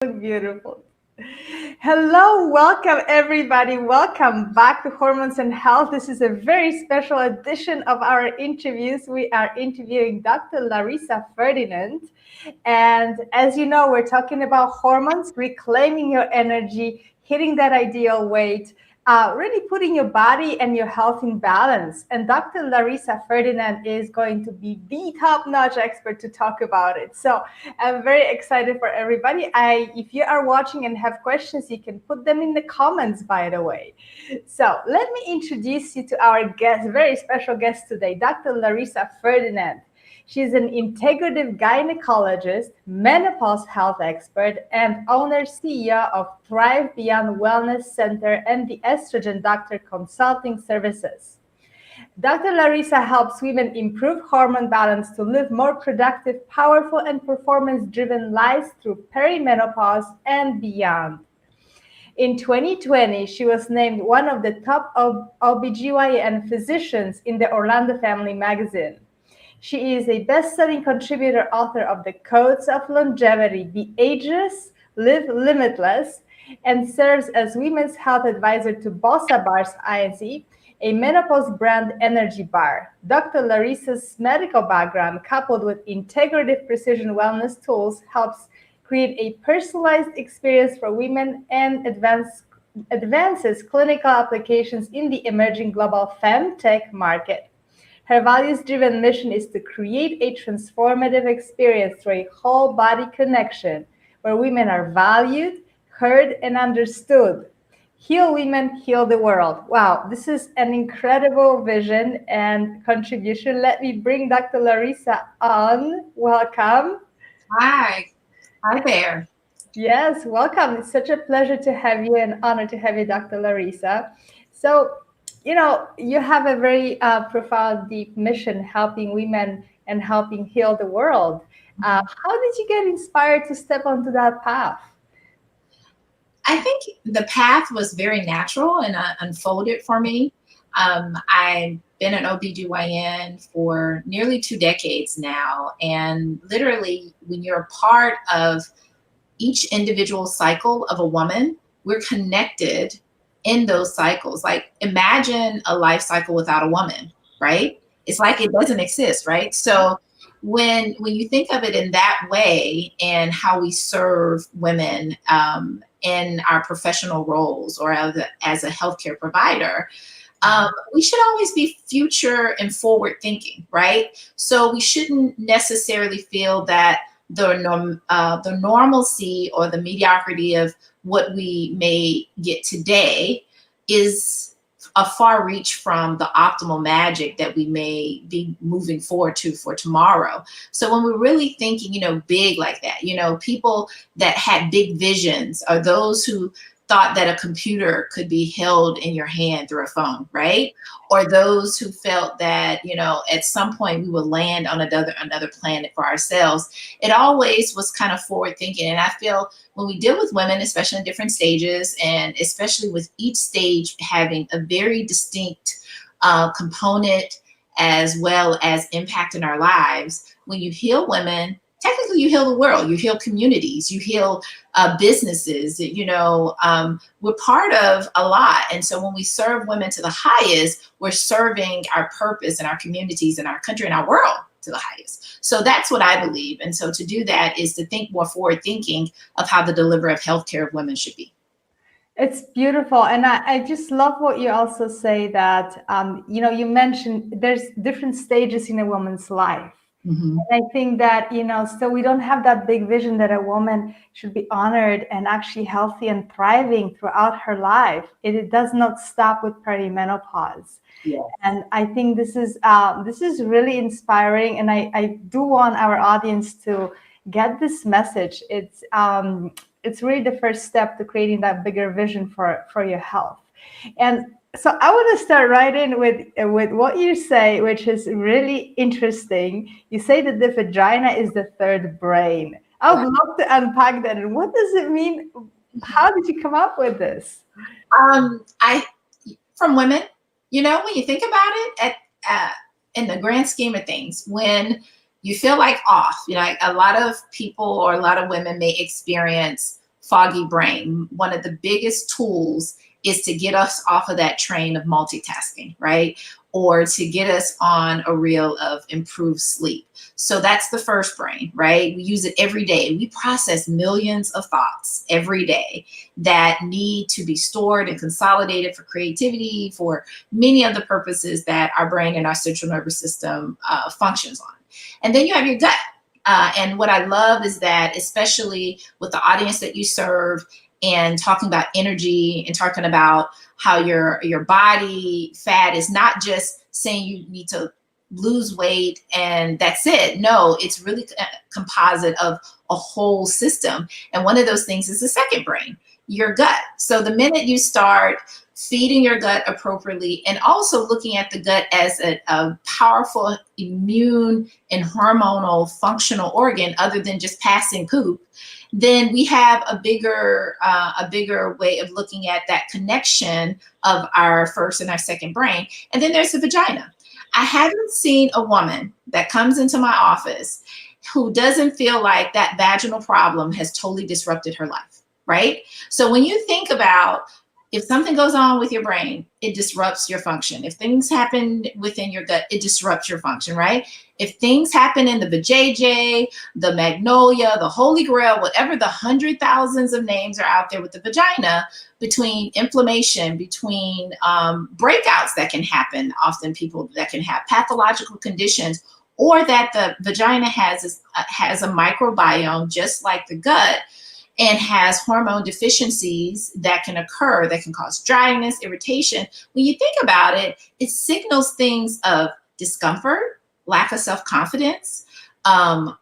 Beautiful. Hello, welcome everybody. Welcome back to Hormones and Health. This is a very special edition of our interviews. We are interviewing Dr. LaReesa Ferdinand. And as you know, we're talking about hormones, reclaiming your energy, hitting that ideal weight, really putting your body and your health in balance. And Dr. LaReesa Ferdinand is going to be the top-notch expert to talk about it. So I'm very excited for everybody. If you are watching and have questions, you can put them in the comments, by the way. So let me introduce you to our guest, very special guest today, Dr. LaReesa Ferdinand. She's an integrative gynecologist, menopause health expert, and owner CEO of Thrive Beyond Wellness Center and the Estrogen Doctor Consulting Services. Dr. LaReesa helps women improve hormone balance to live more productive, powerful, and performance-driven lives through perimenopause and beyond. In 2020, she was named one of the top OBGYN physicians in the Orlando Family magazine. She is a best-selling contributor, author of The Codes of Longevity, Be Ageless, Live Limitless, and serves as women's health advisor to Bossa Bars Inc., a menopause brand energy bar. Dr. LaReesa's medical background, coupled with integrative precision wellness tools, helps create a personalized experience for women and advances clinical applications in the emerging global Femtech market. Her values-driven mission is to create a transformative experience through a whole-body connection where women are valued, heard, and understood. Heal women, heal the world. Wow, this is an incredible vision and contribution. Let me bring Dr. LaReesa on. Welcome. Hi. Hi there. Yes, welcome. It's such a pleasure to have you and honor to have you, Dr. LaReesa. So, you have a very profound, deep mission, helping women and helping heal the world. How did you get inspired to step onto that path? I think the path was very natural and unfolded for me. I've been an OBGYN for nearly 2 decades now. And literally, when you're a part of each individual cycle of a woman, we're connected in those cycles. Like, imagine a life cycle without a woman, right? It's like it doesn't exist, right? So when you think of it in that way and how we serve women in our professional roles or as a healthcare provider, we should always be future and forward thinking, right? So we shouldn't necessarily feel that the normalcy or the mediocrity of what we may get today is a far reach from the optimal magic that we may be moving forward to for tomorrow. So when we're really thinking, big like that, people that had big visions are those who thought that a computer could be held in your hand through a phone, right? Or those who felt that, at some point we would land on another planet for ourselves. It always was kind of forward thinking. And I feel when we deal with women, especially in different stages, and especially with each stage having a very distinct component as well as impact in our lives, when you heal women, technically you heal the world, you heal communities, you heal businesses, we're part of a lot. And so when we serve women to the highest, we're serving our purpose and our communities and our country and our world to the highest. So that's what I believe. And so to do that is to think more forward thinking of how the delivery of healthcare of women should be. It's beautiful. And I just love what you also say that, you mentioned there's different stages in a woman's life. Mm-hmm. And I think that, so we don't have that big vision that a woman should be honored and actually healthy and thriving throughout her life. It does not stop with perimenopause. Yes. And I think this is really inspiring. And I do want our audience to get this message. It's really the first step to creating that bigger vision for your health. And so I want to start right in with what you say, which is really interesting. You say that the vagina is the third brain. I would love to unpack that. And what does it mean? How did you come up with this? From women, when you think about it, in the grand scheme of things, when you feel like off, like a lot of people or a lot of women may experience foggy brain, one of the biggest tools is to get us off of that train of multitasking, right? Or to get us on a reel of improved sleep. So that's the first brain, right? We use it every day. We process millions of thoughts every day that need to be stored and consolidated for creativity, for many of the purposes that our brain and our central nervous system functions on. And then you have your gut. And what I love is that, especially with the audience that you serve, and talking about energy and talking about how your body fat is not just saying you need to lose weight and that's it. No, it's really a composite of a whole system. And one of those things is the second brain, your gut. So the minute you start feeding your gut appropriately and also looking at the gut as a powerful immune and hormonal functional organ other than just passing poop, then we have a bigger way of looking at that connection of our first and our second brain. And then there's the vagina. I haven't seen a woman that comes into my office who doesn't feel like that vaginal problem has totally disrupted her life, right? So when you think about if something goes on with your brain, it disrupts your function. If things happen within your gut, it disrupts your function, right? If things happen in the vajayjay, the magnolia, the holy grail, whatever the 100,000s of names are out there with the vagina, between inflammation, between breakouts that can happen, often people that can have pathological conditions, or that the vagina has a microbiome just like the gut, and has hormone deficiencies that can occur, that can cause dryness, irritation. When you think about it, it signals things of discomfort, lack of self-confidence,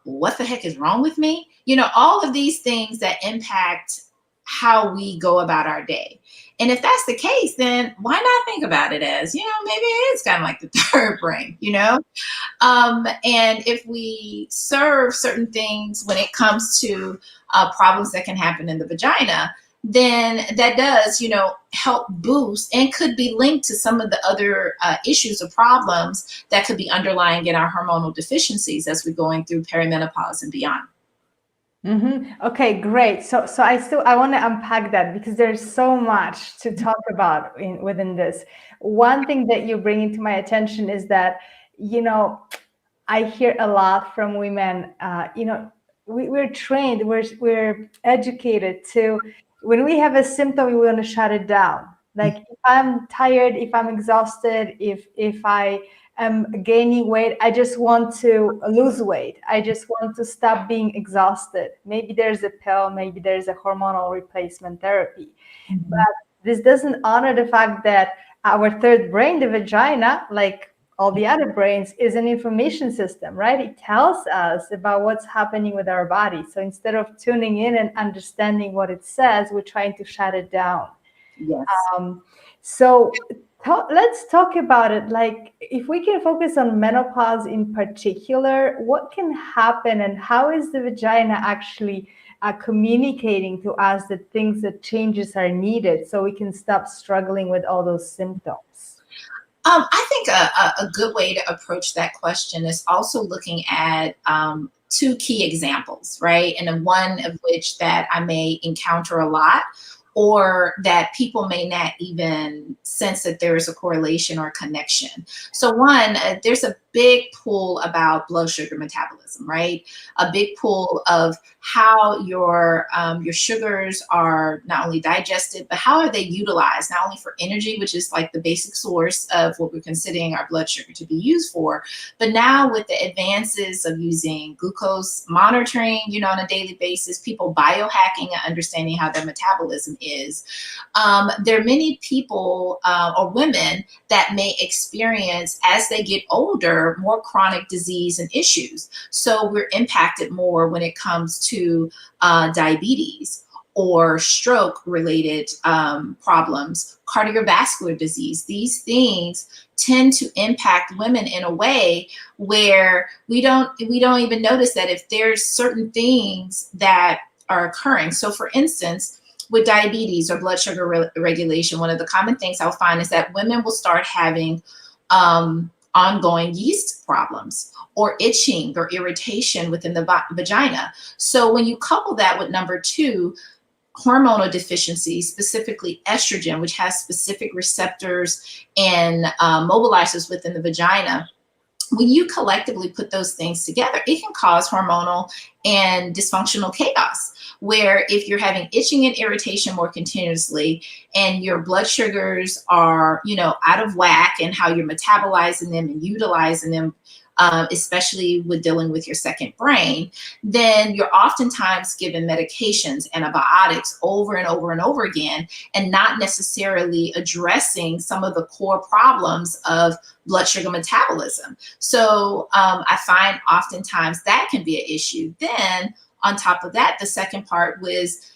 what the heck is wrong with me? You know, all of these things that impact how we go about our day. And if that's the case, then why not think about it as, you know, maybe it is kind of like the third brain, you know? And if we serve certain things when it comes to problems that can happen in the vagina, then that does, you know, help boost and could be linked to some of the other issues or problems that could be underlying in our hormonal deficiencies as we're going through perimenopause and beyond. Mm-hmm. Okay, great. So I want to unpack that because there's so much to talk about within this. One thing that you bring into my attention is that, you know, I hear a lot from women, you know, we're trained, we're educated to, when we have a symptom, we want to shut it down. Like if I'm tired, if I'm exhausted, if I am gaining weight, I just want to lose weight. I just want to stop being exhausted. Maybe there's a pill, maybe there's a hormonal replacement therapy. Mm-hmm. But this doesn't honor the fact that our third brain, the vagina, like all the other brains, is an information system, right? It tells us about what's happening with our body. So instead of tuning in and understanding what it says, we're trying to shut it down. Yes. Let's talk about it. Like, if we can focus on menopause in particular, what can happen and how is the vagina actually communicating to us that things, that changes are needed so we can stop struggling with all those symptoms? I think a good way to approach that question is also looking at two key examples, right? And one of which that I may encounter a lot, or that people may not even sense that there is a correlation or connection. So one, there's a big pull about blood sugar metabolism, right? A big pull of how your sugars are not only digested, but how are they utilized, not only for energy, which is like the basic source of what we're considering our blood sugar to be used for, but now with the advances of using glucose monitoring, you know, on a daily basis, people biohacking and understanding how their metabolism is. There are many people or women that may experience, as they get older, more chronic disease and issues. So we're impacted more when it comes to diabetes or stroke related problems, cardiovascular disease. These things tend to impact women in a way where we don't even notice that if there's certain things that are occurring. So for instance, with diabetes or blood sugar regulation, one of the common things I'll find is that women will start having ongoing yeast problems or itching or irritation within the vagina. So when you couple that with number two, hormonal deficiencies, specifically estrogen, which has specific receptors and mobilizers within the vagina, when you collectively put those things together, it can cause hormonal and dysfunctional chaos. Where if you're having itching and irritation more continuously, and your blood sugars are, out of whack, and how you're metabolizing them and utilizing them, especially with dealing with your second brain, then you're oftentimes given medications, antibiotics over and over and over again, and not necessarily addressing some of the core problems of blood sugar metabolism. So I find oftentimes that can be an issue. Then on top of that, the second part was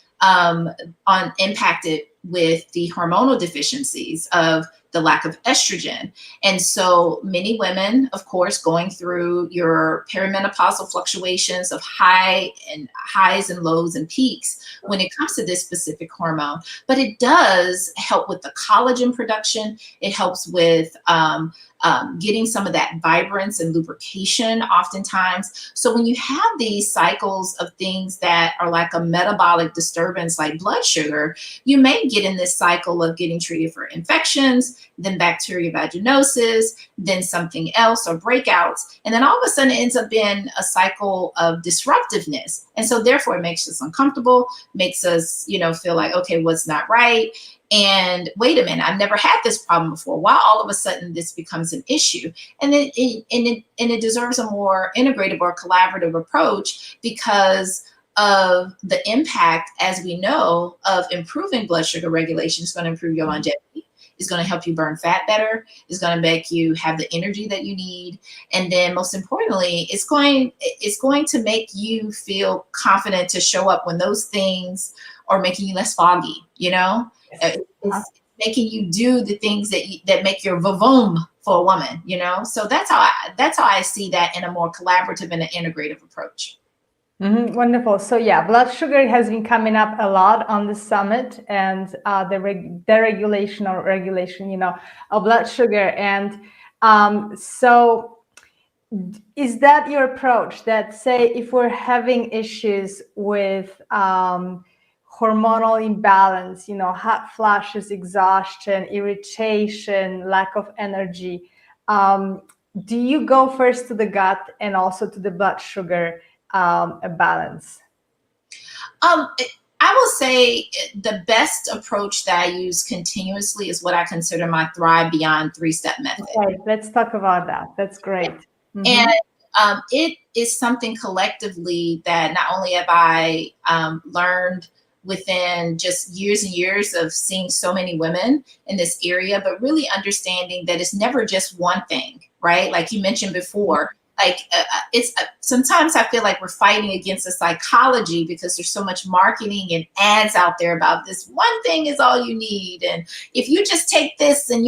impacted with the hormonal deficiencies of the lack of estrogen. And so many women, of course, going through your perimenopausal fluctuations of highs and lows and peaks when it comes to this specific hormone. But it does help with the collagen production. It helps with getting some of that vibrance and lubrication oftentimes. So when you have these cycles of things that are like a metabolic disturbance like blood sugar, you may get in this cycle of getting treated for infections, then bacterial vaginosis, then something else or breakouts. And then all of a sudden it ends up being a cycle of disruptiveness. And so therefore it makes us uncomfortable, makes us, feel like, okay, what's not right? And wait a minute, I've never had this problem before. Why all of a sudden this becomes an issue? And it deserves a more integrative or collaborative approach because of the impact, as we know, of improving blood sugar regulation. Is going to improve your longevity. It's going to help you burn fat better. It's going to make you have the energy that you need. And then most importantly, it's going to make you feel confident to show up when those things are making you less foggy, It's making you do the things that make your vavoom for a woman, So that's how I see that in a more collaborative and an integrative approach. Mm-hmm. Wonderful. So yeah, blood sugar has been coming up a lot on the summit, and the deregulation or regulation, of blood sugar. And so is that your approach? That say if we're having issues with hormonal imbalance, hot flashes, exhaustion, irritation, lack of energy, do you go first to the gut and also to the blood sugar balance? I will say the best approach that I use continuously is what I consider my Thrive Beyond 3-step method. Okay, let's talk about that. That's great. Mm-hmm. And it is something collectively that not only have I learned within just years and years of seeing so many women in this area, but really understanding that it's never just one thing, right? Like you mentioned before, sometimes I feel like we're fighting against the psychology because there's so much marketing and ads out there about this one thing is all you need. And if you just take this and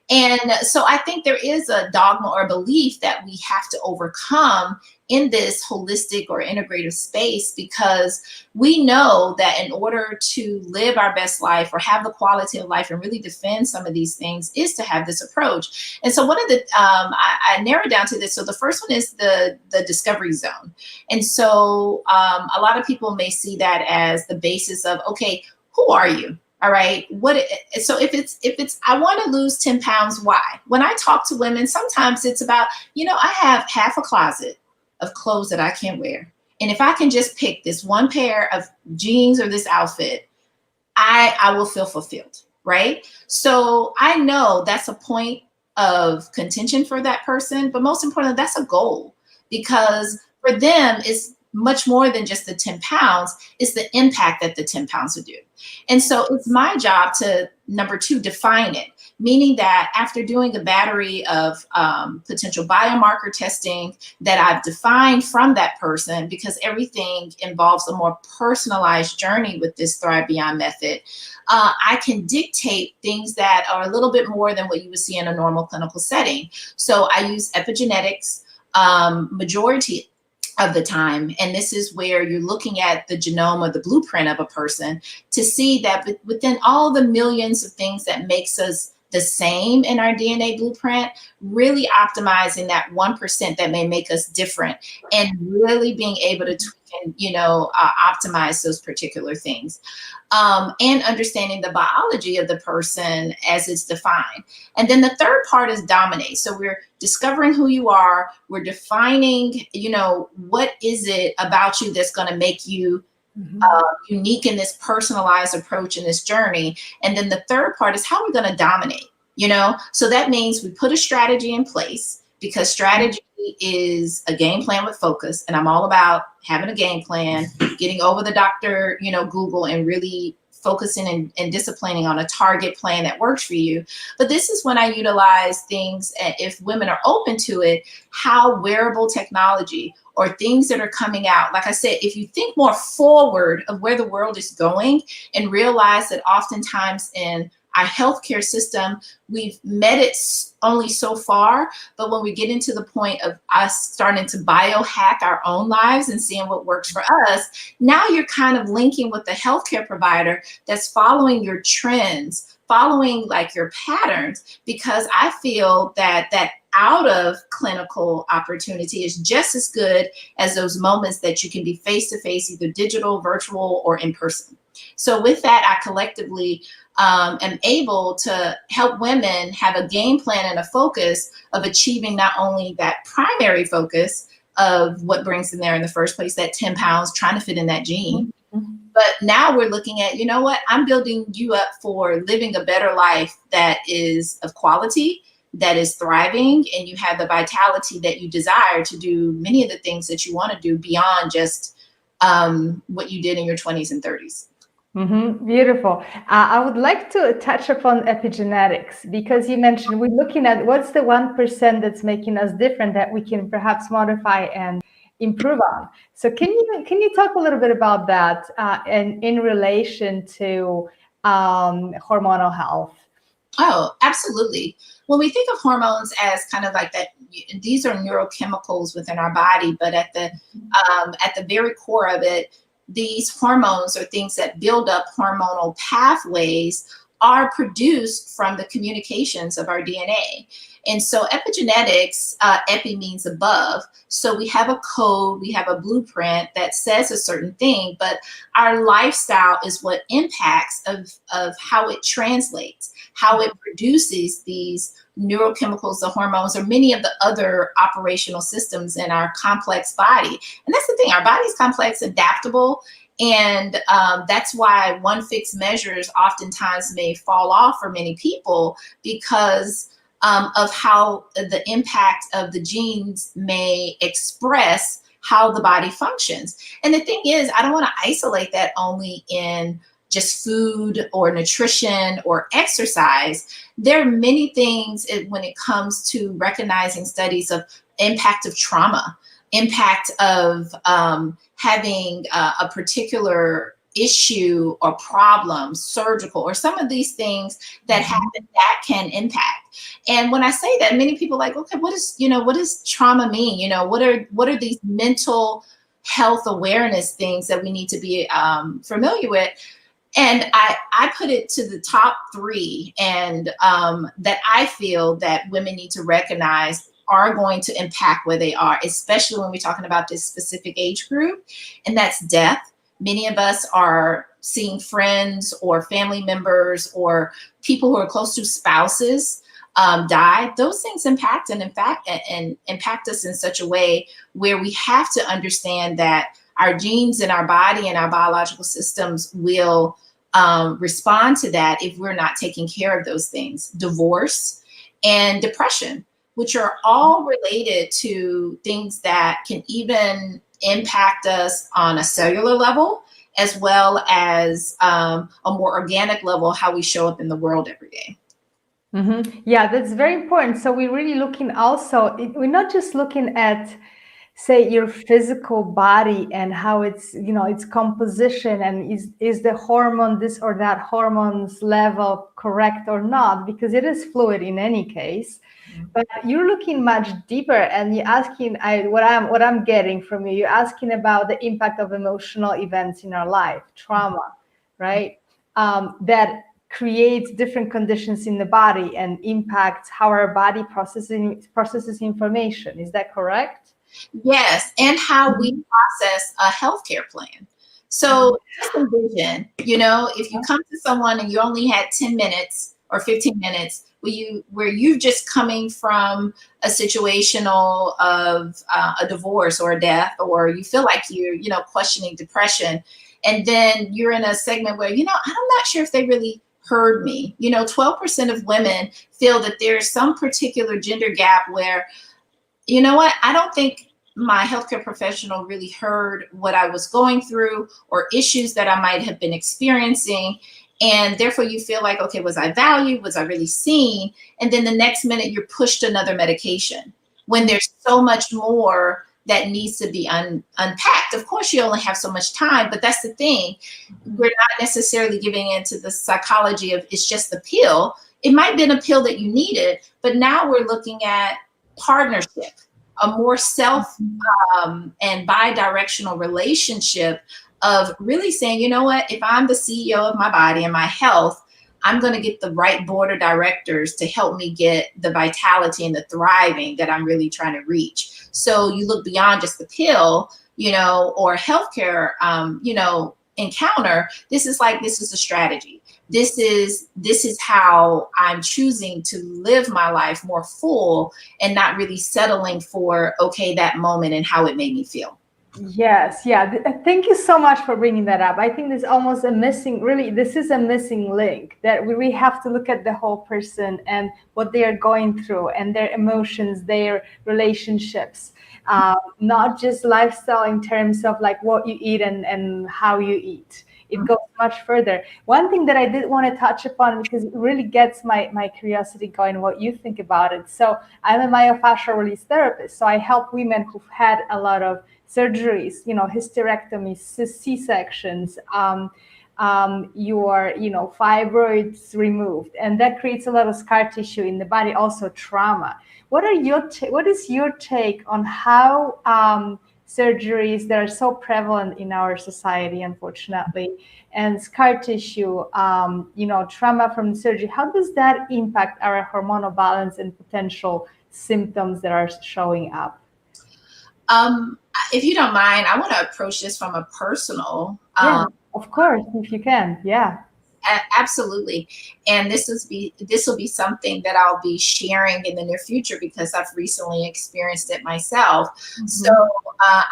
and so I think there is a dogma or belief that we have to overcome in this holistic or integrative space, because we know that in order to live our best life or have the quality of life and really defend some of these things is to have this approach. And so one of the, I narrowed down to this. So the first one is the discovery zone. And so a lot of people may see that as the basis of, okay, who are you? All right. So if it's, I want to lose 10 pounds, why? When I talk to women, sometimes it's about, I have half a closet of clothes that I can't wear. And if I can just pick this one pair of jeans or this outfit, I will feel fulfilled. Right. So I know that's a point of contention for that person, but most importantly, that's a goal, because for them, it's much more than just the 10 pounds, it's the impact that the 10 pounds would do. And so it's my job to, number two, define it, meaning that after doing a battery of potential biomarker testing that I've defined from that person, because everything involves a more personalized journey with this Thrive Beyond method, I can dictate things that are a little bit more than what you would see in a normal clinical setting. So I use epigenetics majority of the time. And this is where you're looking at the genome or the blueprint of a person to see that within all the millions of things that makes us the same in our DNA blueprint, really optimizing that 1% that may make us different and really being able to tweak can, optimize those particular things. And understanding the biology of the person as it's defined. And then the third part is dominate. So we're discovering who you are. We're defining, what is it about you that's going to make you unique in this personalized approach in this journey. And then the third part is how we're going to dominate, So that means we put a strategy in place, because strategy is a game plan with focus. And I'm all about having a game plan, getting over the doctor, Google, and really focusing and disciplining on a target plan that works for you. But this is when I utilize things, if women are open to it, how wearable technology or things that are coming out. Like I said, if you think more forward of where the world is going and realize that oftentimes in our healthcare system, we've met it only so far, but when we get into the point of us starting to biohack our own lives and seeing what works for us, now you're kind of linking with the healthcare provider that's following your trends, following like your patterns, because I feel that out of clinical opportunity is just as good as those moments that you can be face-to-face, either digital, virtual, or in person. So with that, I collectively am able to help women have a game plan and a focus of achieving not only that primary focus of what brings them there in the first place, that 10 pounds, trying to fit in that jean. But now we're looking at, you know what, I'm building you up for living a better life that is of quality, that is thriving, and you have the vitality that you desire to do many of the things that you want to do beyond just what you did in your 20s and 30s. Beautiful. I would like to touch upon epigenetics, because you mentioned we're looking at what's the 1% that's making us different that we can perhaps modify and improve on. So can you talk a little bit about that and in relation to hormonal health? Oh, absolutely. When we think of hormones as kind of like that, these are neurochemicals within our body, but at the very core of it, these hormones, or things that build up hormonal pathways, are produced from the communications of our DNA. And so epigenetics, epi means above. So we have a code, we have a blueprint that says a certain thing, but our lifestyle is what impacts of how it translates, how it produces these neurochemicals, the hormones, or many of the other operational systems in our complex body. And that's the thing, our body's complex, adaptable, and that's why one fixed measures oftentimes may fall off for many people, because of how the impact of the genes may express how the body functions. And the thing is, I don't want to isolate that only in just food or nutrition or exercise. There are many things when it comes to recognizing studies of impact of trauma, impact of having a particular issue or problem, surgical, or some of these things that happen that can impact. And when I say that, many people are like, okay, what does trauma mean? What are these mental health awareness things that we need to be familiar with? And I put it to the top 3, and that I feel that women need to recognize are going to impact where they are, especially when we're talking about this specific age group, and that's death. Many of us are seeing friends or family members or people who are close to spouses die. Those things impact and impact us in such a way where we have to understand that our genes and our body and our biological systems will respond to that if we're not taking care of those things. Divorce and depression, which are all related to things that can even impact us on a cellular level, as well as a more organic level, how we show up in the world every day. Yeah, that's very important. So we're really looking also, we're not just looking at, say, your physical body and how it's, its composition, and is the hormone, this or that hormone's level correct or not, because it is fluid in any case. But you're looking much deeper, and you're asking, what I'm getting from you, you're asking about the impact of emotional events in our life, trauma, right? That creates different conditions in the body and impacts how our body processes information. Is that correct? Yes, and how we process a healthcare plan. So just envision, if you come to someone and you only had 10 minutes or 15 minutes where you're just coming from a situational of a divorce or a death, or you feel like you're, questioning depression. And then you're in a segment where, I'm not sure if they really heard me. 12% of women feel that there's some particular gender gap where, you know what, I don't think my healthcare professional really heard what I was going through or issues that I might have been experiencing. And therefore you feel like, okay, was I valued? Was I really seen? And then the next minute you're pushed another medication when there's so much more that needs to be unpacked. Of course, you only have so much time, but that's the thing. We're not necessarily giving into the psychology of it's just the pill. It might have been a pill that you needed, but now we're looking at partnership, a more self and bi-directional relationship of really saying, you know what, if I'm the CEO of my body and my health, I'm going to get the right board of directors to help me get the vitality and the thriving that I'm really trying to reach. So you look beyond just the pill, or healthcare, encounter. This is a strategy. This is how I'm choosing to live my life more full and not really settling for, okay, that moment and how it made me feel. Yes, yeah. Thank you so much for bringing that up. I think there's almost this is a missing link, that we have to look at the whole person and what they are going through and their emotions, their relationships, not just lifestyle in terms of like what you eat and how you eat. It goes much further. One thing that I did want to touch upon, because it really gets my curiosity going, what you think about it. So I'm a myofascial release therapist. So I help women who've had a lot of surgeries, hysterectomies, C-sections, your, fibroids removed, and that creates a lot of scar tissue in the body, also trauma. What is your take on how surgeries that are so prevalent in our society, unfortunately, and scar tissue, trauma from the surgery, how does that impact our hormonal balance and potential symptoms that are showing up? If you don't mind, I want to approach this from a personal. Yeah, of course, if you can. Yeah. Absolutely. And this will be something that I'll be sharing in the near future because I've recently experienced it myself. Mm-hmm. So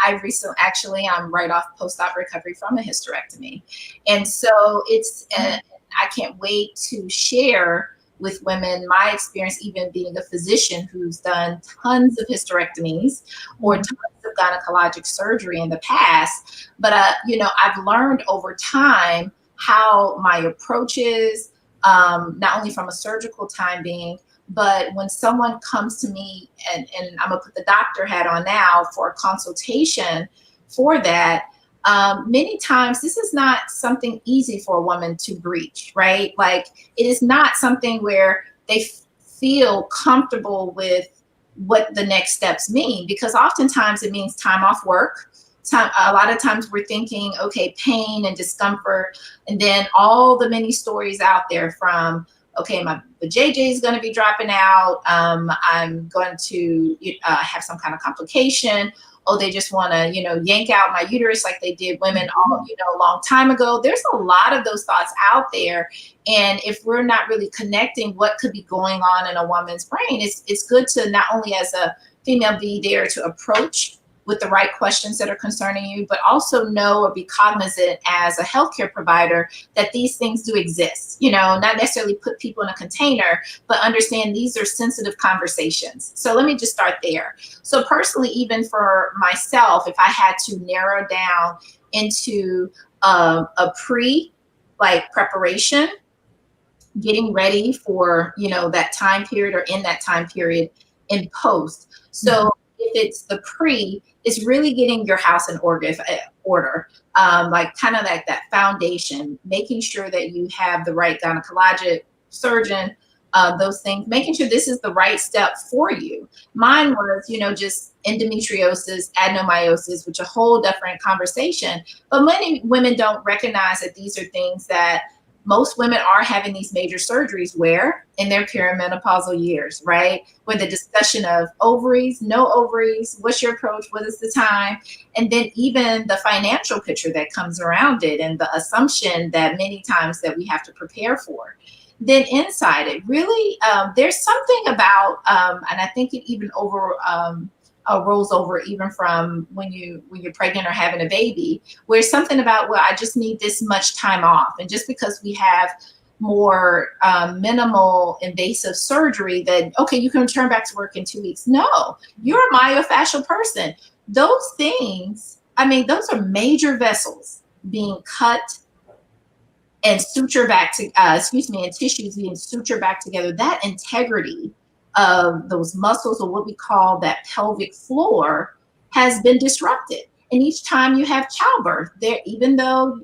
I'm right off post-op recovery from a hysterectomy. And so I can't wait to share with women my experience, even being a physician who's done tons of hysterectomies or tons of gynecologic surgery in the past. But, I've learned over time how my approach is, not only from a surgical time being, but when someone comes to me and I'm gonna put the doctor hat on now for a consultation for that, many times this is not something easy for a woman to breach, right? Like it is not something where they feel comfortable with what the next steps mean, because oftentimes it means time off work. A lot of times we're thinking, okay, pain and discomfort, and then all the many stories out there from, okay, the JJ is going to be dropping out. I'm going to have some kind of complication. Oh, they just want to, yank out my uterus like they did women a long time ago. There's a lot of those thoughts out there. And if we're not really connecting what could be going on in a woman's brain, it's good to not only as a female be there to approach with the right questions that are concerning you, but also know or be cognizant as a healthcare provider that these things do exist, not necessarily put people in a container, but understand these are sensitive conversations. So let me just start there. So personally, even for myself, if I had to narrow down into a preparation, getting ready for, that time period or in that time period in post. So if it's the pre, it's really getting your house in order, like kind of like that foundation, making sure that you have the right gynecologic surgeon, those things, making sure this is the right step for you. Mine was, just endometriosis, adenomyosis, which is a whole different conversation. But many women don't recognize that these are things that most women are having these major surgeries where in their perimenopausal years, right? Where the discussion of ovaries, no ovaries, what's your approach, what is the time? And then even the financial picture that comes around it and the assumption that many times that we have to prepare for. Then inside it really, there's something about, and I think it even rolls over even from when you're pregnant or having a baby, where it's something about, well, I just need this much time off. And just because we have more minimal invasive surgery that, okay, you can return back to work in 2 weeks. No, you're a myofascial person. Those things, I mean, those are major vessels being cut and suture back to, and tissues being sutured back together. That integrity of those muscles, or what we call that pelvic floor, has been disrupted. And each time you have childbirth, there, even though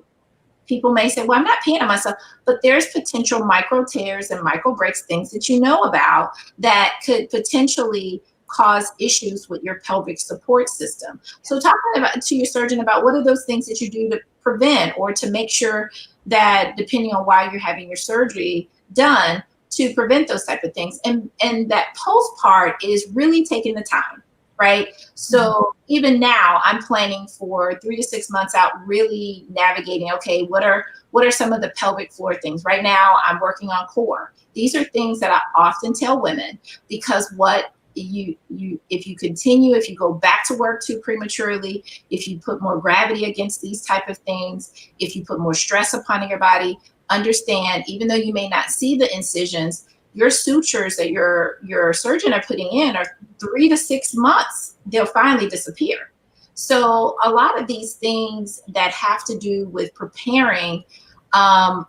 people may say, well, I'm not peeing on myself, but there's potential micro tears and micro breaks, things that you know about that could potentially cause issues with your pelvic support system. So talking about to your surgeon about what are those things that you do to prevent or to make sure that, depending on why you're having your surgery done, to prevent those type of things. And that post part is really taking the time, right? So even now I'm planning for 3 to 6 months out, really navigating, okay, what are some of the pelvic floor things? Right now I'm working on core. These are things that I often tell women, because what if you go back to work too prematurely, if you put more gravity against these type of things, if you put more stress upon your body, understand, even though you may not see the incisions, your sutures that your surgeon are putting in are 3 to 6 months, they'll finally disappear. So a lot of these things that have to do with preparing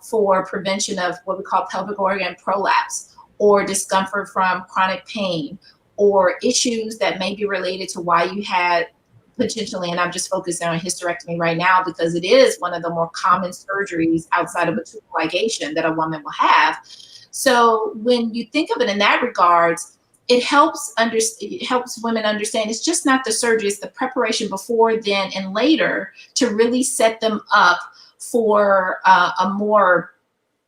for prevention of what we call pelvic organ prolapse, or discomfort from chronic pain, or issues that may be related to why you had potentially, and I'm just focusing on hysterectomy right now because it is one of the more common surgeries outside of a tubal ligation that a woman will have. So when you think of it in that regards, it helps women understand it's just not the surgery, it's the preparation before, then, and later to really set them up for a more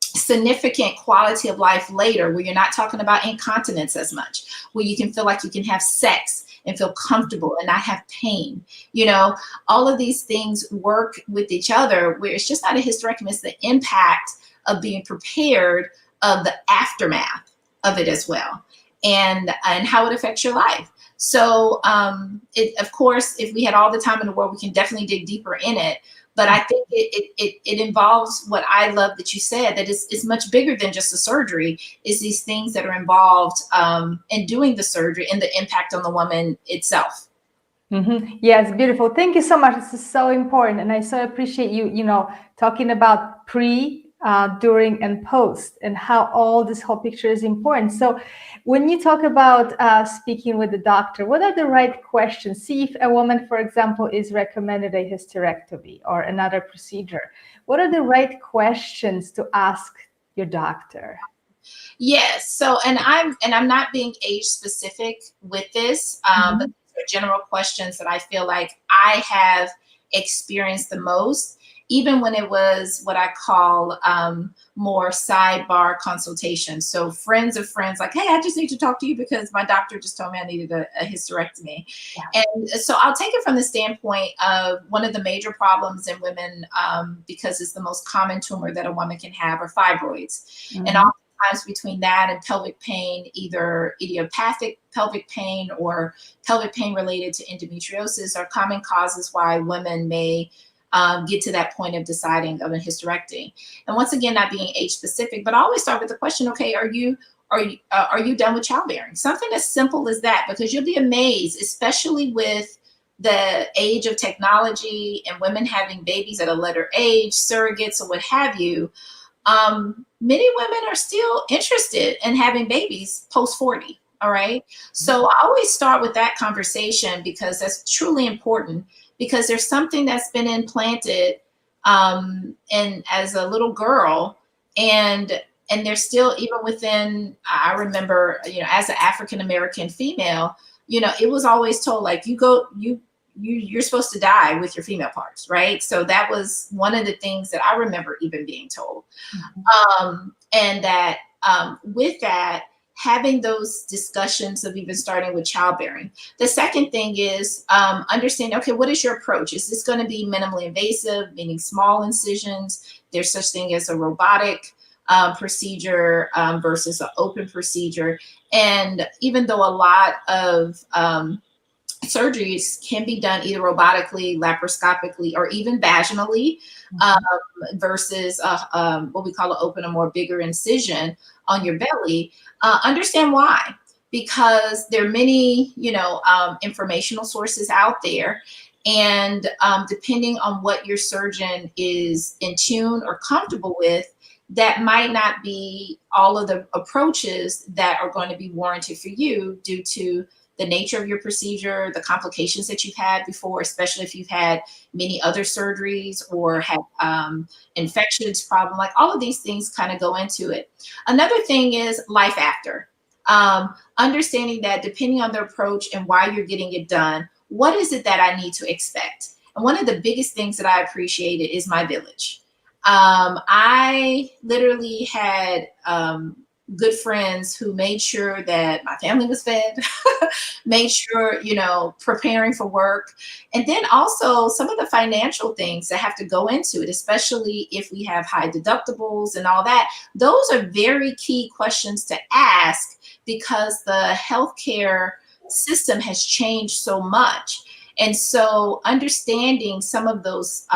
significant quality of life later, where you're not talking about incontinence as much, where you can feel like you can have sex and feel comfortable and not have pain. You know, all of these things work with each other, where it's just not a hysterectomy, it's the impact of being prepared of the aftermath of it as well, and how it affects your life. So of course, if we had all the time in the world, we can definitely dig deeper in it. But I think it involves what I love that you said, that it's much bigger than just the surgery. It's these things that are involved in doing the surgery and the impact on the woman itself. Mm-hmm. Yes, beautiful. Thank you so much. This is so important. And I so appreciate you talking about pre, during, and post, and how all this whole picture is important. So when you talk about speaking with the doctor, what are the right questions? See if a woman, for example, is recommended a hysterectomy or another procedure. What are the right questions to ask your doctor? Yes. So, and I'm not being age specific with this, but these are general questions that I feel like I have experienced the most, even when it was what I call more sidebar consultation. So friends of friends, like, hey, I just need to talk to you because my doctor just told me I needed a hysterectomy. Yeah. And so I'll take it from the standpoint of one of the major problems in women, because it's the most common tumor that a woman can have, are fibroids. And oftentimes between that and pelvic pain, either idiopathic pelvic pain or pelvic pain related to endometriosis, are common causes why women may get to that point of deciding of a hysterectomy. And once again, not being age specific, but I always start with the question, okay, are you done with childbearing? Something as simple as that, because you'll be amazed, especially with the age of technology and women having babies at a later age, surrogates or what have you. Many women are still interested in having babies post 40. All right. So I always start with that conversation, because that's truly important, because there's something that's been implanted and as a little girl, and there's still, even within, I remember, as an African American female, it was always told, like, you you're supposed to die with your female parts, right? So that was one of the things that I remember even being told. And that with that, having those discussions of even starting with childbearing. The second thing is understanding, okay, what is your approach? Is this going to be minimally invasive, meaning small incisions? There's such thing as a robotic procedure versus an open procedure. And even though a lot of surgeries can be done either robotically, laparoscopically, or even vaginally, versus what we call an open, a more bigger incision on your belly. Understand why. Because there are many, informational sources out there. And depending on what your surgeon is in tune or comfortable with, that might not be all of the approaches that are going to be warranted for you due to the nature of your procedure, the complications that you've had before, especially if you've had many other surgeries or had infections problem, like all of these things kind of go into it. Another thing is life after. Understanding that depending on the approach and why you're getting it done, what is it that I need to expect? And one of the biggest things that I appreciated is my village. I literally had good friends who made sure that my family was fed, made sure, preparing for work. And then also some of the financial things that have to go into it, especially if we have high deductibles and all that. Those are very key questions to ask because the healthcare system has changed so much. And so understanding some of those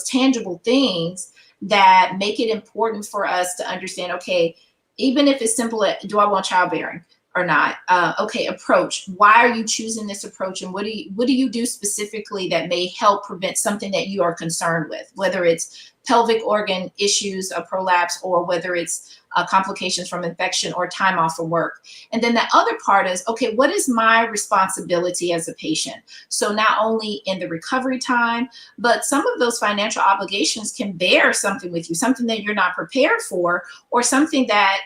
tangible things that make it important for us to understand, okay, even if it's simple, do I want childbearing or not? Okay, approach. Why are you choosing this approach? And what do you do specifically that may help prevent something that you are concerned with, whether it's pelvic organ issues, a prolapse, or whether it's complications from infection or time off from work. And then the other part is, okay, what is my responsibility as a patient? So not only in the recovery time, but some of those financial obligations can bear something with you, something that you're not prepared for, or something that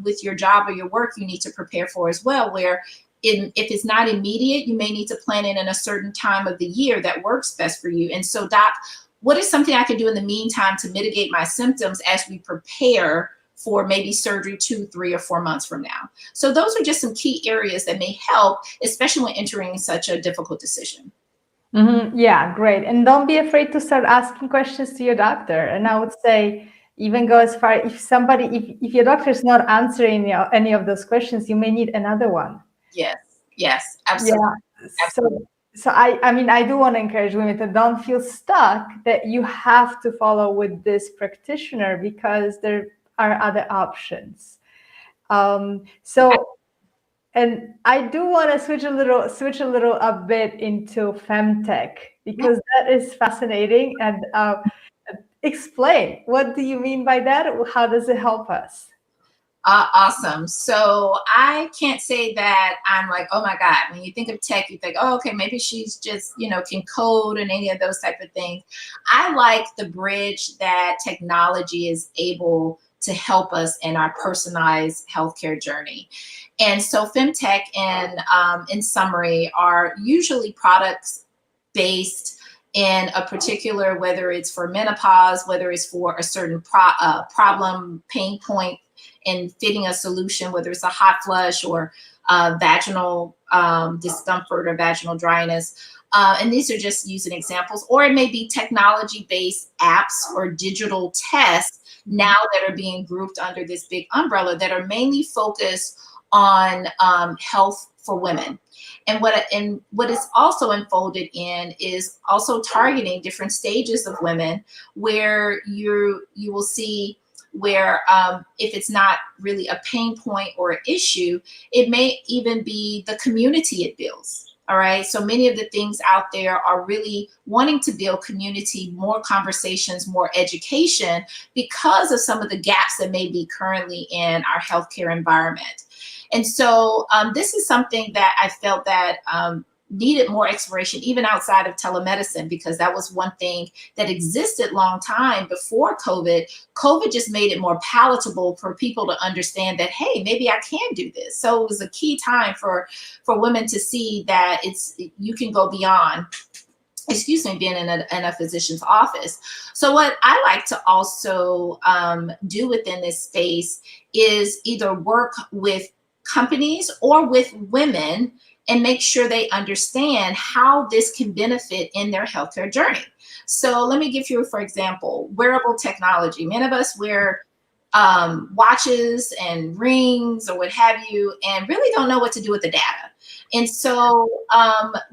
with your job or your work you need to prepare for as well, where if it's not immediate, you may need to plan it in a certain time of the year that works best for you. And so, doc, what is something I can do in the meantime to mitigate my symptoms as we prepare for maybe surgery 2, 3, or 4 months from now? So those are just some key areas that may help, especially when entering such a difficult decision. Yeah, great. And don't be afraid to start asking questions to your doctor. And I would say, even go as far, if your doctor is not answering any of those questions, you may need another one. Yes, absolutely. Yeah. So I do want to encourage women to don't feel stuck that you have to follow with this practitioner because there are other options. And I do want to switch a bit into Femtech because that is fascinating. And explain, what do you mean by that? How does it help us? Awesome. So I can't say that I'm like, oh my God, when you think of tech, you think, oh, okay, maybe she's just, can code and any of those type of things. I like the bridge that technology is able to help us in our personalized healthcare journey. And so Femtech, in summary, are usually products based in a particular, whether it's for menopause, whether it's for a certain problem, pain point, and fitting a solution, whether it's a hot flush or vaginal discomfort or vaginal dryness. And these are just using examples, or it may be technology-based apps or digital tests now that are being grouped under this big umbrella that are mainly focused on health for women. And what is also unfolded in is also targeting different stages of women where you will see where if it's not really a pain point or an issue, it may even be the community it builds. All right. So many of the things out there are really wanting to build community, more conversations, more education because of some of the gaps that may be currently in our healthcare environment. And so this is something that I felt that needed more exploration, even outside of telemedicine, because that was one thing that existed long time before COVID. COVID just made it more palatable for people to understand that, hey, maybe I can do this. So it was a key time for women to see that you can go beyond, being in a physician's office. So what I like to also do within this space is either work with companies or with women and make sure they understand how this can benefit in their healthcare journey. So let me give you, for example, wearable technology. Many of us wear watches and rings or what have you, and really don't know what to do with the data. And so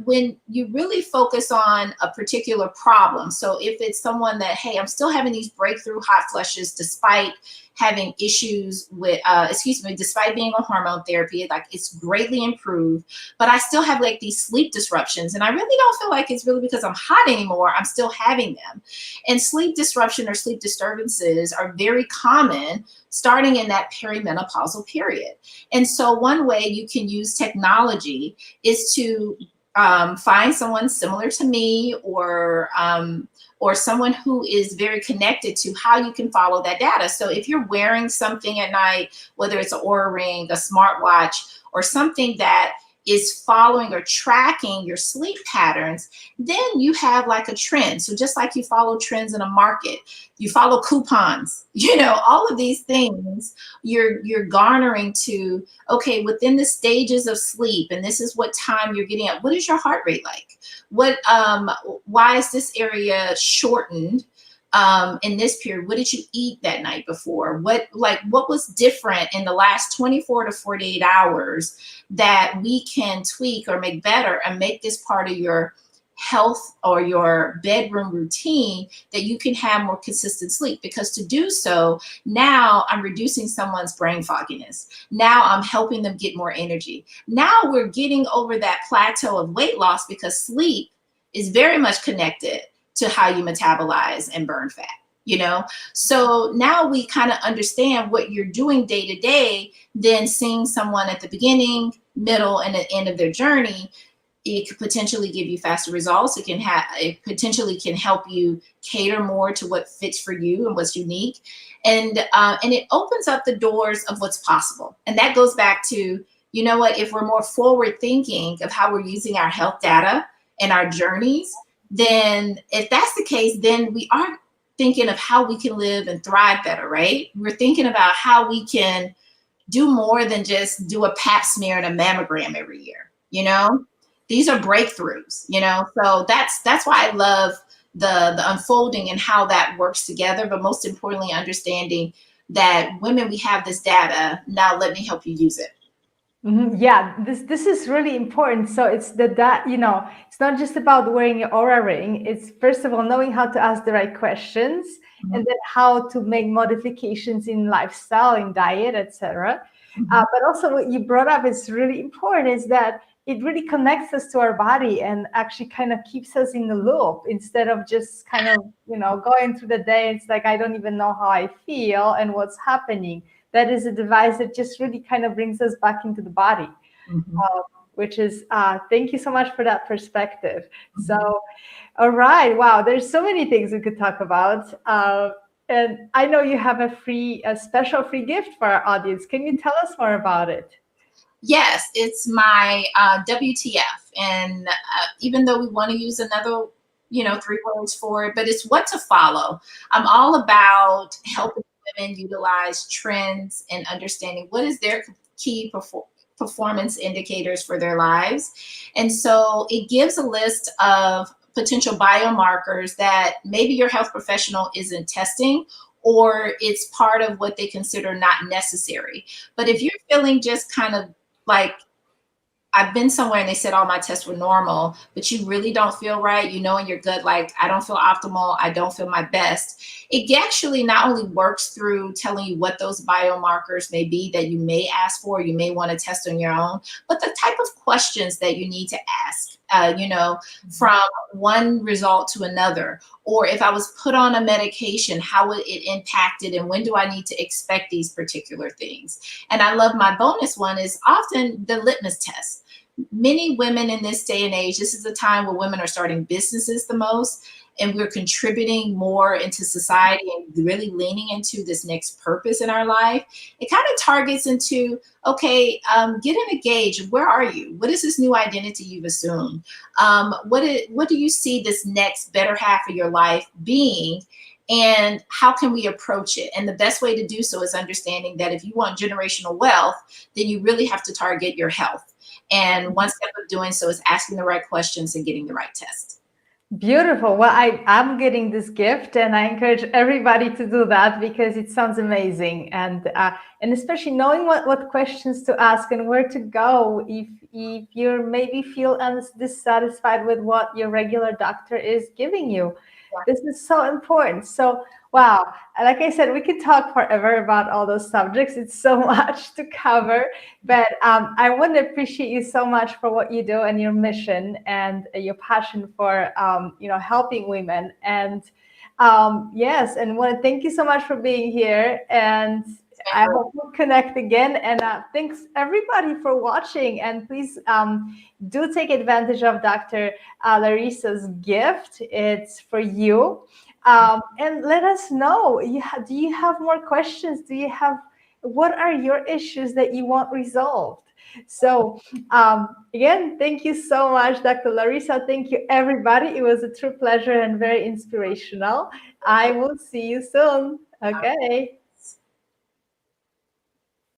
when you really focus on a particular problem, so if it's someone that, hey, I'm still having these breakthrough hot flushes despite having issues with, despite being on hormone therapy, like it's greatly improved, but I still have like these sleep disruptions. And I really don't feel like it's really because I'm hot anymore. I'm still having them. And sleep disruption or sleep disturbances are very common starting in that perimenopausal period. And so one way you can use technology is to find someone similar to me, or someone who is very connected to how you can follow that data. So if you're wearing something at night, whether it's an Oura Ring, a smartwatch, or something that is following or tracking your sleep patterns, then you have like a trend. So just like you follow trends in a market, you follow coupons, all of these things, you're garnering to, okay, within the stages of sleep, and this is what time you're getting up, what is your heart rate like? Why is this area shortened in this period? What did you eat that night before? What was different in the last 24 to 48 hours that we can tweak or make better and make this part of your health or your bedroom routine, that you can have more consistent sleep? Because to do so, now I'm reducing someone's brain fogginess. Now I'm helping them get more energy. Now we're getting over that plateau of weight loss, because sleep is very much connected to how you metabolize and burn fat, So now we kind of understand what you're doing day to day, then seeing someone at the beginning, middle, and the end of their journey. It could potentially give you faster results. It potentially can help you cater more to what fits for you and what's unique. And it opens up the doors of what's possible. And that goes back to, if we're more forward thinking of how we're using our health data and our journeys, then if that's the case, then we are thinking of how we can live and thrive better, right? We're thinking about how we can do more than just do a pap smear and a mammogram every year, These are breakthroughs, So that's why I love the unfolding and how that works together, but most importantly, understanding that women, we have this data, now let me help you use it. Mm-hmm. Yeah, this is really important. So it's it's not just about wearing your Oura Ring. It's first of all knowing how to ask the right questions, mm-hmm. and then how to make modifications in lifestyle, in diet, etc. Mm-hmm. But also what you brought up is really important, is that it really connects us to our body and actually kind of keeps us in the loop, instead of just kind of, going through the day. It's like, I don't even know how I feel and what's happening. That is a device that just really kind of brings us back into the body, mm-hmm. Which is, thank you so much for that perspective. Mm-hmm. So, all right. Wow. There's so many things we could talk about. And I know you have a special free gift for our audience. Can you tell us more about it? Yes, it's my WTF. And even though we want to use another, 3 words for it, but it's what to follow. I'm all about helping women utilize trends and understanding what is their key performance indicators for their lives. And so it gives a list of potential biomarkers that maybe your health professional isn't testing, or it's part of what they consider not necessary. But if you're feeling just kind of like, I've been somewhere and they said all my tests were normal, but you really don't feel right, in your gut, like, I don't feel optimal, I don't feel my best. It actually not only works through telling you what those biomarkers may be that you may ask for, you may want to test on your own, but the type of questions that you need to ask, from one result to another. Or if I was put on a medication, how would it impact it, and when do I need to expect these particular things? And I love my bonus one is often the litmus test. many women in this day and age, this is the time where women are starting businesses the most, and we're contributing more into society and really leaning into this next purpose in our life. It kind of targets into, okay, get in a gauge of where are you? What is this new identity you've assumed? What do you see this next better half of your life being? And how can we approach it? And the best way to do so is understanding that if you want generational wealth, then you really have to target your health. And one step of doing so is asking the right questions and getting the right test. Beautiful. Well, I'm getting this gift, and I encourage everybody to do that because it sounds amazing, and especially knowing what questions to ask and where to go if you maybe feel dissatisfied with what your regular doctor is giving you. This is so important. So, wow, like I said, we could talk forever about all those subjects. It's so much to cover, but I want to appreciate you so much for what you do and your mission and your passion for, helping women. And yes, and want to thank you so much for being here. And I hope we'll connect again. And thanks everybody for watching. And please do take advantage of Dr. LaReesa's gift. It's for you. And let us know. Do you have more questions? What are your issues that you want resolved? So again, thank you so much, Dr. LaReesa. Thank you, everybody. It was a true pleasure and very inspirational. I will see you soon. Okay.